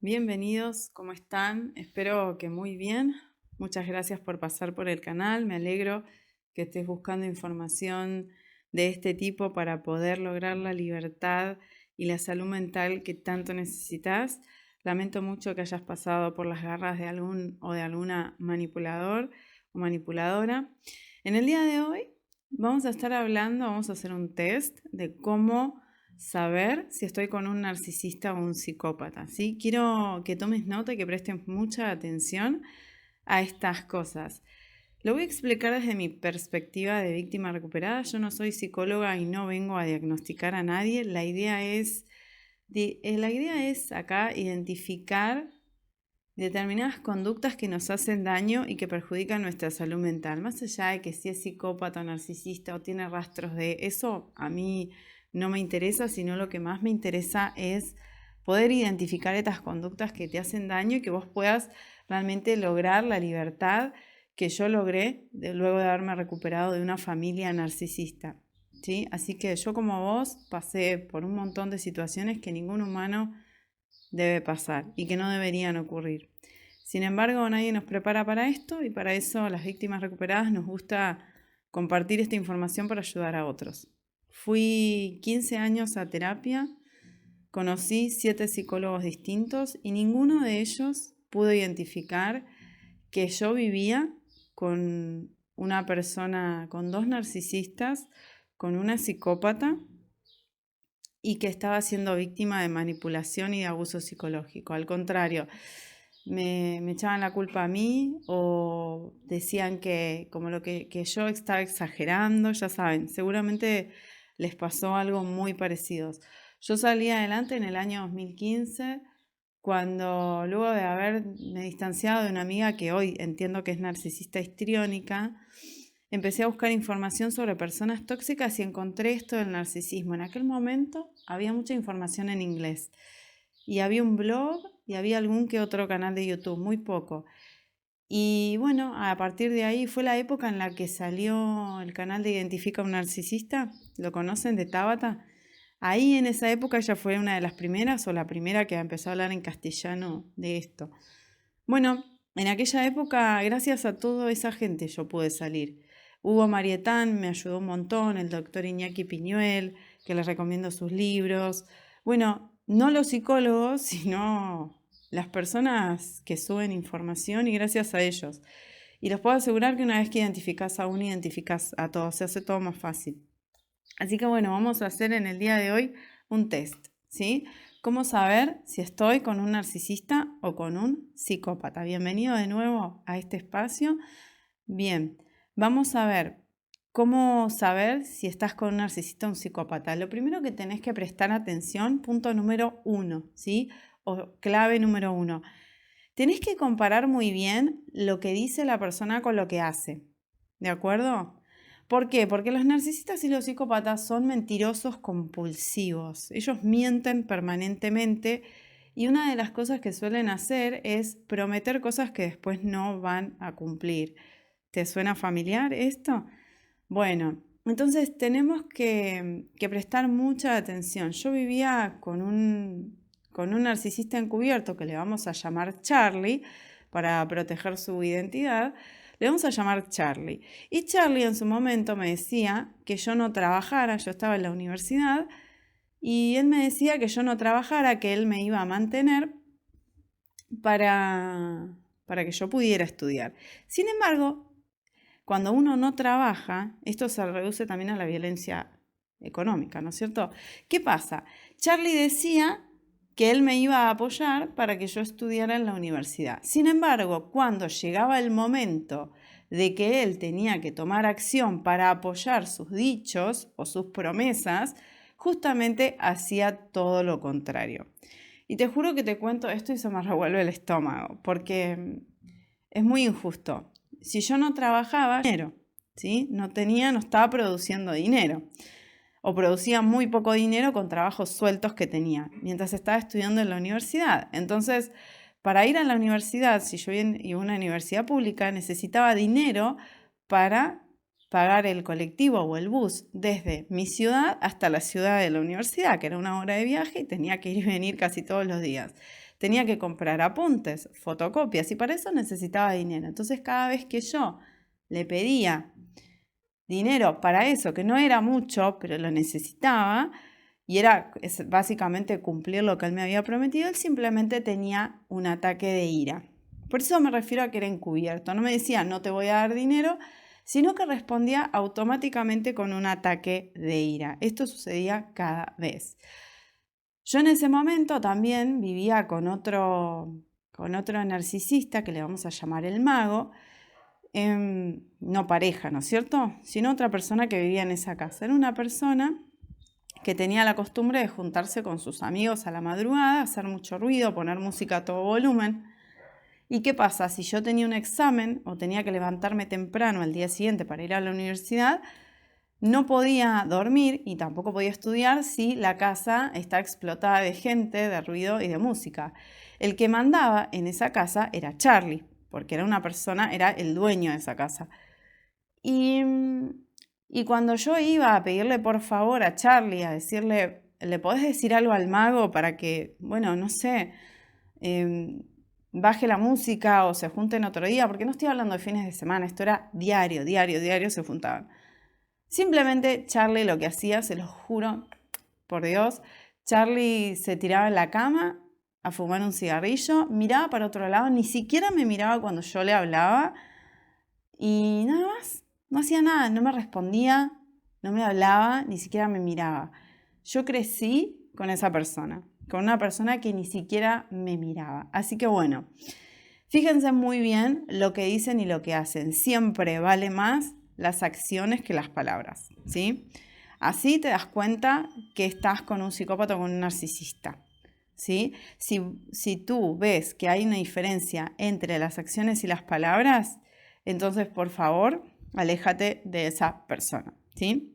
Bienvenidos, ¿cómo están? Espero que muy bien. Muchas gracias por pasar por el canal. Me alegro que estés buscando información de este tipo para poder lograr la libertad y la salud mental que tanto necesitas. Lamento mucho que hayas pasado por las garras de algún o de alguna manipulador o manipuladora. En el día de hoy vamos a hacer un test de cómo saber si estoy con un narcisista o un psicópata, ¿sí? Quiero que tomes nota y que prestes mucha atención a estas cosas. Lo voy a explicar desde mi perspectiva de víctima recuperada. Yo no soy psicóloga y no vengo a diagnosticar a nadie. La idea es acá identificar determinadas conductas que nos hacen daño y que perjudican nuestra salud mental. Más allá de que si es psicópata o narcisista o tiene rastros de eso, a mí no me interesa, sino lo que más me interesa es poder identificar estas conductas que te hacen daño y que vos puedas realmente lograr la libertad que yo logré luego de haberme recuperado de una familia narcisista, ¿sí? Así que yo como vos pasé por un montón de situaciones que ningún humano debe pasar y que no deberían ocurrir. Sin embargo, nadie nos prepara para esto y para eso las víctimas recuperadas nos gusta compartir esta información para ayudar a otros. Fui 15 años a terapia, conocí 7 psicólogos distintos y ninguno de ellos pudo identificar que yo vivía con una persona, con 2 narcisistas, con una psicópata y que estaba siendo víctima de manipulación y de abuso psicológico. Al contrario, me echaban la culpa a mí o decían que yo estaba exagerando, ya saben, seguramente les pasó algo muy parecido. Yo salí adelante en el año 2015 cuando luego de haberme distanciado de una amiga que hoy entiendo que es narcisista histriónica, empecé a buscar información sobre personas tóxicas y encontré esto del narcisismo. En aquel momento había mucha información en inglés y había un blog y había algún que otro canal de YouTube, muy poco. Y bueno, a partir de ahí fue la época en la que salió el canal de Identifica a un narcisista, ¿lo conocen? De Tabata. Ahí en esa época ella fue una de las primeras o la primera que empezó a hablar en castellano de esto. Bueno, en aquella época, gracias a toda esa gente yo pude salir. Hugo Marietán me ayudó un montón, el doctor Iñaki Piñuel, que les recomiendo sus libros. Bueno, no los psicólogos, sino las personas que suben información y gracias a ellos. Y les puedo asegurar que una vez que identificás a uno, identificás a todos, se hace todo más fácil. Así que bueno, vamos a hacer en el día de hoy un test, ¿sí? ¿Cómo saber si estoy con un narcisista o con un psicópata? Bienvenido de nuevo a este espacio. Bien, vamos a ver cómo saber si estás con un narcisista o un psicópata. Lo primero que tenés que prestar atención, punto número 1, ¿sí? O clave número 1. Tenés que comparar muy bien lo que dice la persona con lo que hace, ¿de acuerdo? ¿Por qué? Porque los narcisistas y los psicópatas son mentirosos compulsivos. Ellos mienten permanentemente y una de las cosas que suelen hacer es prometer cosas que después no van a cumplir. ¿Te suena familiar esto? Bueno, entonces tenemos que prestar mucha atención. Yo vivía con un narcisista encubierto que le vamos a llamar Charlie para proteger su identidad. Le vamos a llamar Charlie. Y Charlie en su momento me decía que yo no trabajara, yo estaba en la universidad, y él me decía que yo no trabajara, que él me iba a mantener para que yo pudiera estudiar. Sin embargo, cuando uno no trabaja, esto se reduce también a la violencia económica, ¿no es cierto? ¿Qué pasa? Charlie decía que él me iba a apoyar para que yo estudiara en la universidad. Sin embargo, cuando llegaba el momento de que él tenía que tomar acción para apoyar sus dichos o sus promesas, justamente hacía todo lo contrario. Y te juro que te cuento esto y se me revuelve el estómago, porque es muy injusto. Si yo no trabajaba, dinero, ¿sí? No estaba produciendo dinero. O producía muy poco dinero con trabajos sueltos que tenía, mientras estaba estudiando en la universidad. Entonces, para ir a la universidad, si yo iba a una universidad pública, necesitaba dinero para pagar el colectivo o el bus desde mi ciudad hasta la ciudad de la universidad, que era 1 hora de viaje y tenía que ir y venir casi todos los días. tenía que comprar apuntes, fotocopias y para eso necesitaba dinero. Entonces cada vez que yo le pedía dinero para eso, que no era mucho, pero lo necesitaba, y era básicamente cumplir lo que él me había prometido, él simplemente tenía un ataque de ira. Por eso me refiero a que era encubierto. No me decía no te voy a dar dinero, sino que respondía automáticamente con un ataque de ira. Esto sucedía cada vez. Yo en ese momento también vivía con otro narcisista, que le vamos a llamar el mago, no pareja, ¿no es cierto? Sino otra persona que vivía en esa casa. Era una persona que tenía la costumbre de juntarse con sus amigos a la madrugada, hacer mucho ruido, poner música a todo volumen. ¿Y qué pasa? Si yo tenía un examen o tenía que levantarme temprano al día siguiente para ir a la universidad, no podía dormir y tampoco podía estudiar si la casa está explotada de gente, de ruido y de música. El que mandaba en esa casa era Charlie, porque era el dueño de esa casa. Y cuando yo iba a pedirle por favor a Charlie, a decirle, ¿le podés decir algo al mago para que, bueno, no sé, baje la música o se junten otro día? Porque no estoy hablando de fines de semana, esto era diario se juntaban. Simplemente Charlie lo que hacía, se lo juro, por Dios, Charlie se tiraba en la cama a fumar un cigarrillo, miraba para otro lado, ni siquiera me miraba cuando yo le hablaba y nada más, no hacía nada, no me respondía, no me hablaba, ni siquiera me miraba. Yo crecí con esa persona, con una persona que ni siquiera me miraba. Así que bueno, fíjense muy bien lo que dicen y lo que hacen. Siempre vale más las acciones que las palabras, ¿sí? Así te das cuenta que estás con un psicópata o con un narcisista, ¿sí? Si tú ves que hay una diferencia entre las acciones y las palabras, entonces por favor, aléjate de esa persona, ¿sí?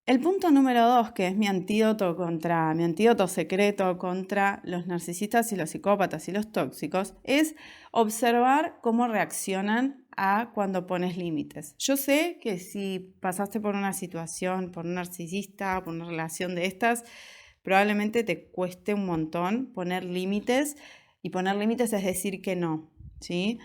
El punto número 2, que es mi antídoto secreto contra los narcisistas y los psicópatas y los tóxicos, es observar cómo reaccionan a cuando pones límites. Yo sé que si pasaste por una situación, por un narcisista, por una relación de estas, probablemente te cueste un montón poner límites, y poner límites es decir que no, ¿sí?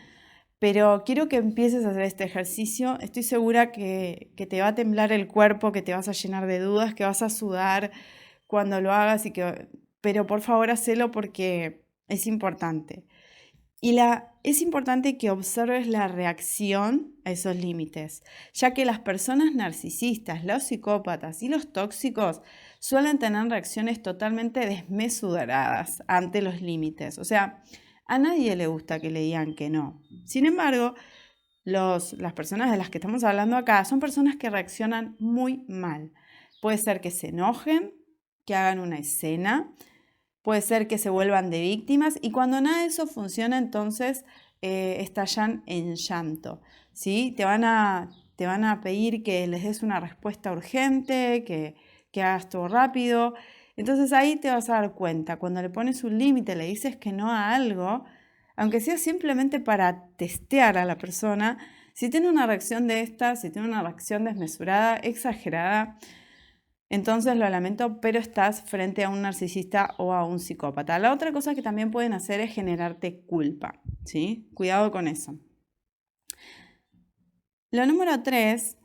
Pero quiero que empieces a hacer este ejercicio. Estoy segura que te va a temblar el cuerpo, que te vas a llenar de dudas, que vas a sudar cuando lo hagas, pero por favor hacelo porque es importante. Es importante que observes la reacción a esos límites, ya que las personas narcisistas, los psicópatas y los tóxicos suelen tener reacciones totalmente desmesuradas ante los límites. O sea, a nadie le gusta que le digan que no. Sin embargo, las personas de las que estamos hablando acá son personas que reaccionan muy mal. Puede ser que se enojen, que hagan una escena, puede ser que se vuelvan de víctimas y cuando nada de eso funciona, entonces estallan en llanto, ¿sí? Te van a pedir que les des una respuesta urgente, que hagas todo rápido. Entonces ahí te vas a dar cuenta, cuando le pones un límite, le dices que no a algo, aunque sea simplemente para testear a la persona, si tiene una reacción de esta, si tiene una reacción desmesurada, exagerada, entonces lo lamento, pero estás frente a un narcisista o a un psicópata. La otra cosa que también pueden hacer es generarte culpa, ¿sí? Cuidado con eso. Lo número 3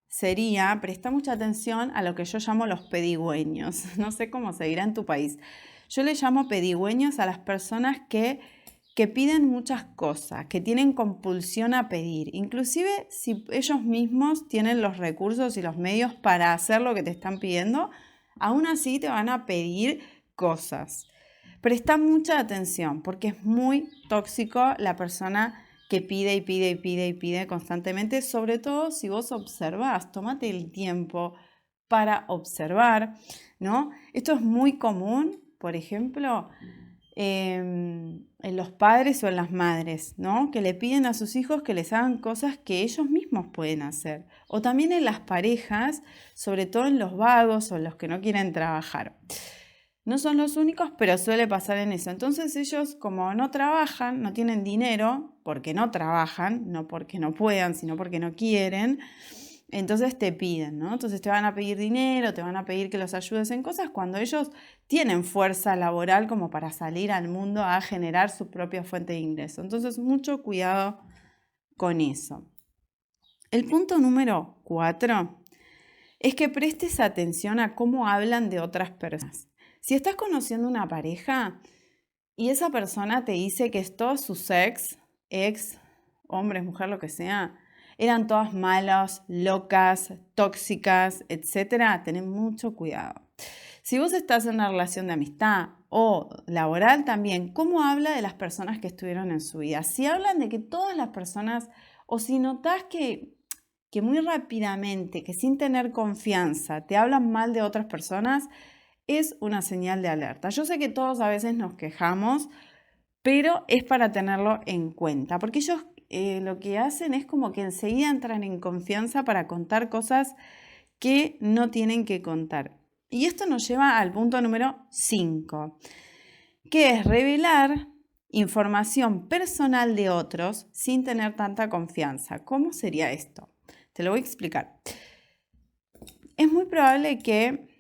sería, presta mucha atención a lo que yo llamo los pedigüeños. No sé cómo se dirá en tu país. Yo le llamo pedigüeños a las personas que piden muchas cosas, que tienen compulsión a pedir. Inclusive si ellos mismos tienen los recursos y los medios para hacer lo que te están pidiendo, aún así te van a pedir cosas. Presta mucha atención porque es muy tóxico la persona que pide y pide y pide y pide constantemente, sobre todo si vos observás, tómate el tiempo para observar, ¿no? Esto es muy común, por ejemplo, en los padres o en las madres, ¿no? Que le piden a sus hijos que les hagan cosas que ellos mismos pueden hacer. O también en las parejas, sobre todo en los vagos o en los que no quieren trabajar. No son los únicos, pero suele pasar en eso. Entonces ellos, como no trabajan, no tienen dinero, porque no trabajan, no porque no puedan, sino porque no quieren, entonces te piden, ¿no? Entonces te van a pedir dinero, te van a pedir que los ayudes en cosas cuando ellos tienen fuerza laboral como para salir al mundo a generar su propia fuente de ingreso. Entonces, mucho cuidado con eso. El punto número 4 es que prestes atención a cómo hablan de otras personas. Si estás conociendo una pareja y esa persona te dice que todos sus ex, hombres, mujer, lo que sea, eran todas malas, locas, tóxicas, etc., tened mucho cuidado. Si vos estás en una relación de amistad o laboral también, ¿cómo habla de las personas que estuvieron en su vida? Si hablan de que todas las personas, o si notás que muy rápidamente, que sin tener confianza, te hablan mal de otras personas, es una señal de alerta. Yo sé que todos a veces nos quejamos, pero es para tenerlo en cuenta, porque ellos lo que hacen es como que enseguida entran en confianza para contar cosas que no tienen que contar. Y esto nos lleva al punto número 5, que es revelar información personal de otros sin tener tanta confianza. ¿Cómo sería esto? Te lo voy a explicar. Es muy probable que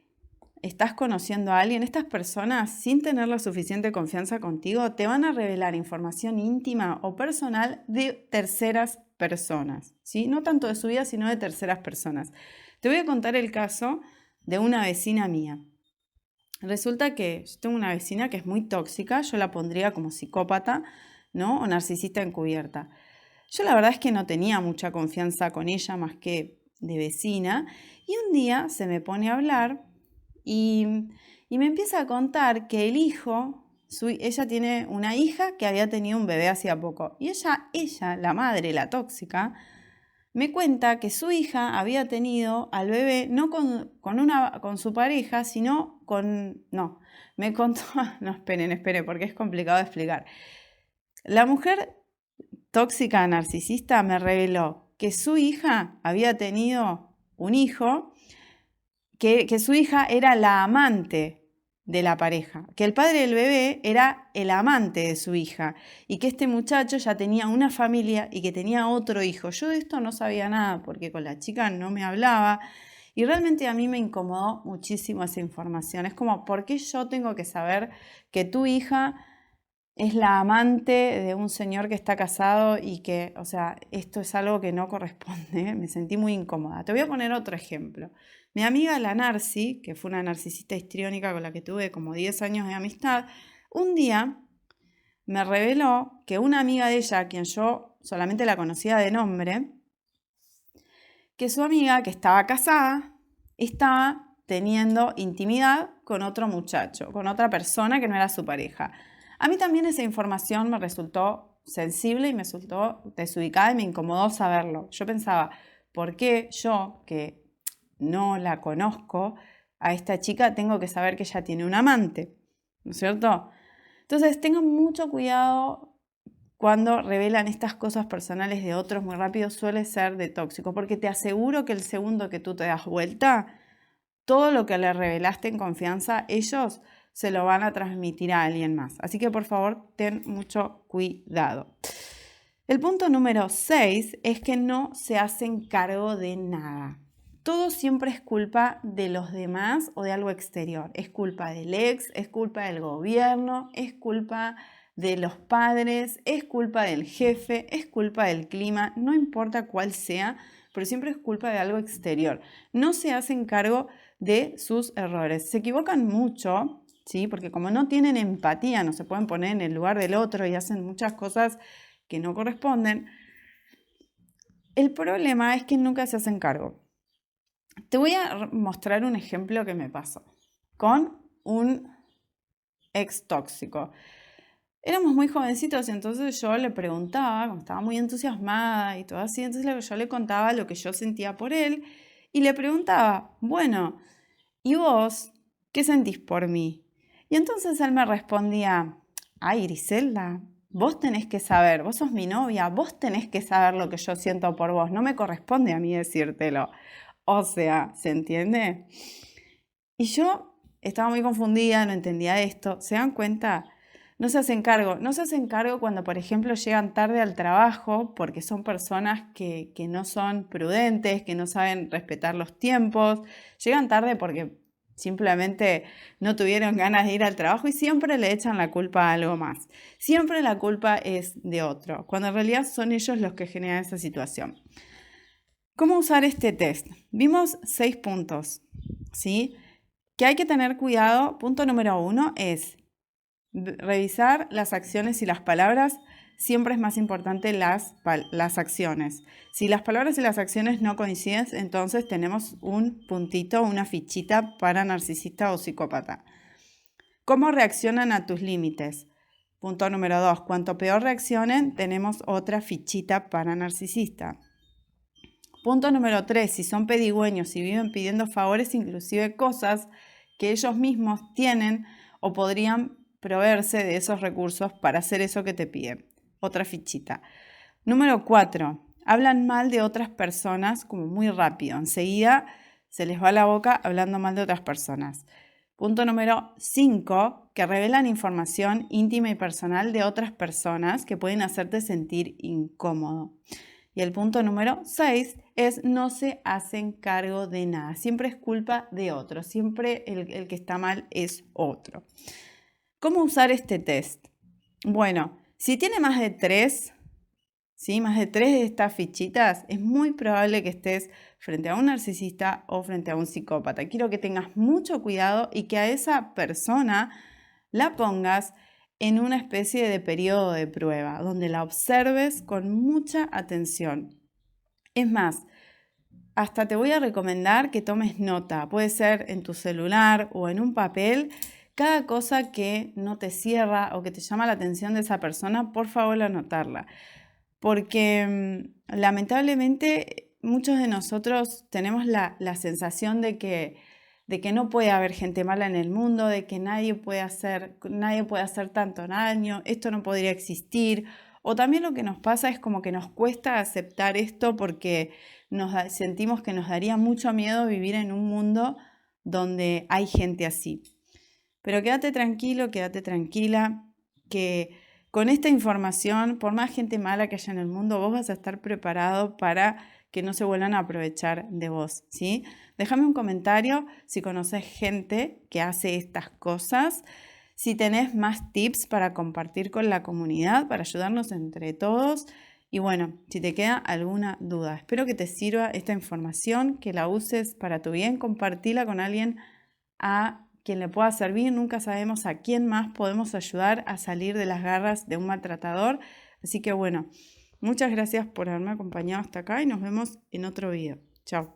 estás conociendo a alguien, estas personas, sin tener la suficiente confianza contigo, te van a revelar información íntima o personal de terceras personas, ¿sí? No tanto de su vida, sino de terceras personas. Te voy a contar el caso de una vecina mía. Resulta que yo tengo una vecina que es muy tóxica, yo la pondría como psicópata, ¿no? O narcisista encubierta. Yo la verdad es que no tenía mucha confianza con ella más que de vecina, y un día se me pone a hablar y me empieza a contar que el hijo, ella tiene una hija que había tenido un bebé hacía poco, y ella, la madre, la tóxica, me cuenta que su hija había tenido al bebé no con su pareja, sino con... No, me contó... No, esperen, porque es complicado de explicar. La mujer tóxica narcisista me reveló que su hija había tenido un hijo, que su hija era la amante de la pareja, que el padre del bebé era el amante de su hija y que este muchacho ya tenía una familia y que tenía otro hijo. Yo de esto no sabía nada porque con la chica no me hablaba y realmente a mí me incomodó muchísimo esa información. Es como, ¿por qué yo tengo que saber que tu hija es la amante de un señor que está casado y que, o sea, esto es algo que no corresponde? Me sentí muy incómoda. Te voy a poner otro ejemplo. Mi amiga la Narci, que fue una narcisista histriónica con la que tuve como 10 años de amistad, un día me reveló que una amiga de ella, a quien yo solamente la conocía de nombre, que su amiga, que estaba casada, estaba teniendo intimidad con otro muchacho, con otra persona que no era su pareja. A mí también esa información me resultó sensible y me resultó desubicada y me incomodó saberlo. Yo pensaba, ¿por qué yo, que no la conozco, a esta chica tengo que saber que ella tiene un amante? ¿No es cierto? Entonces, tengan mucho cuidado cuando revelan estas cosas personales de otros muy rápido, suele ser de tóxico, porque te aseguro que el segundo que tú te das vuelta, todo lo que le revelaste en confianza, ellos se lo van a transmitir a alguien más. Así que por favor, ten mucho cuidado. El punto número 6 es que no se hacen cargo de nada. Todo siempre es culpa de los demás o de algo exterior. Es culpa del ex, es culpa del gobierno, es culpa de los padres, es culpa del jefe, es culpa del clima, no importa cuál sea, pero siempre es culpa de algo exterior. No se hacen cargo de sus errores. Se equivocan mucho, ¿sí? Porque como no tienen empatía, no se pueden poner en el lugar del otro y hacen muchas cosas que no corresponden. El problema es que nunca se hacen cargo. Te voy a mostrar un ejemplo que me pasó con un ex tóxico. Éramos muy jovencitos y entonces yo le preguntaba, como estaba muy entusiasmada y todo así, entonces yo le contaba lo que yo sentía por él y le preguntaba, bueno, ¿y vos qué sentís por mí? Y entonces él me respondía, ay, Griselda, vos tenés que saber, vos sos mi novia, vos tenés que saber lo que yo siento por vos, no me corresponde a mí decírtelo. O sea, ¿se entiende? Y yo estaba muy confundida, no entendía esto. ¿Se dan cuenta? No se hacen cargo. No se hacen cargo cuando, por ejemplo, llegan tarde al trabajo porque son personas que no son prudentes, que no saben respetar los tiempos. Llegan tarde porque simplemente no tuvieron ganas de ir al trabajo y siempre le echan la culpa a algo más. Siempre la culpa es de otro, cuando en realidad son ellos los que generan esa situación. ¿Cómo usar este test? Vimos 6 puntos, ¿sí? Que hay que tener cuidado. Punto número 1 es revisar las acciones y las palabras. Siempre es más importante las acciones. Si las palabras y las acciones no coinciden, entonces tenemos un puntito, una fichita para narcisista o psicópata. ¿Cómo reaccionan a tus límites? Punto número 2. Cuanto peor reaccionen, tenemos otra fichita para narcisista. Punto número 3. Si son pedigüeños y viven pidiendo favores, inclusive cosas que ellos mismos tienen o podrían proveerse de esos recursos para hacer eso que te piden. Otra fichita. Número 4. Hablan mal de otras personas como muy rápido. Enseguida se les va la boca hablando mal de otras personas. Punto número 5. Que revelan información íntima y personal de otras personas que pueden hacerte sentir incómodo. Y el punto número 6 es no se hacen cargo de nada. Siempre es culpa de otro. Siempre el que está mal es otro. ¿Cómo usar este test? Bueno, si tiene más de 3, ¿sí? Más de 3 de estas fichitas, es muy probable que estés frente a un narcisista o frente a un psicópata. Quiero que tengas mucho cuidado y que a esa persona la pongas en una especie de periodo de prueba, donde la observes con mucha atención. Es más, hasta te voy a recomendar que tomes nota. Puede ser en tu celular o en un papel. Cada cosa que no te cierra o que te llama la atención de esa persona, por favor anotarla. Porque lamentablemente muchos de nosotros tenemos la sensación de que no puede haber gente mala en el mundo, de que nadie puede hacer tanto daño, esto no podría existir. O también lo que nos pasa es como que nos cuesta aceptar esto porque sentimos que nos daría mucho miedo vivir en un mundo donde hay gente así. Pero quédate tranquilo, quédate tranquila, que con esta información, por más gente mala que haya en el mundo, vos vas a estar preparado para que no se vuelvan a aprovechar de vos, ¿sí? Déjame un comentario si conoces gente que hace estas cosas, si tenés más tips para compartir con la comunidad, para ayudarnos entre todos. Y bueno, si te queda alguna duda, espero que te sirva esta información, que la uses para tu bien, compartila con alguien a quien le pueda servir. Nunca sabemos a quién más podemos ayudar a salir de las garras de un maltratador. Así que bueno, muchas gracias por haberme acompañado hasta acá y nos vemos en otro video. Chao.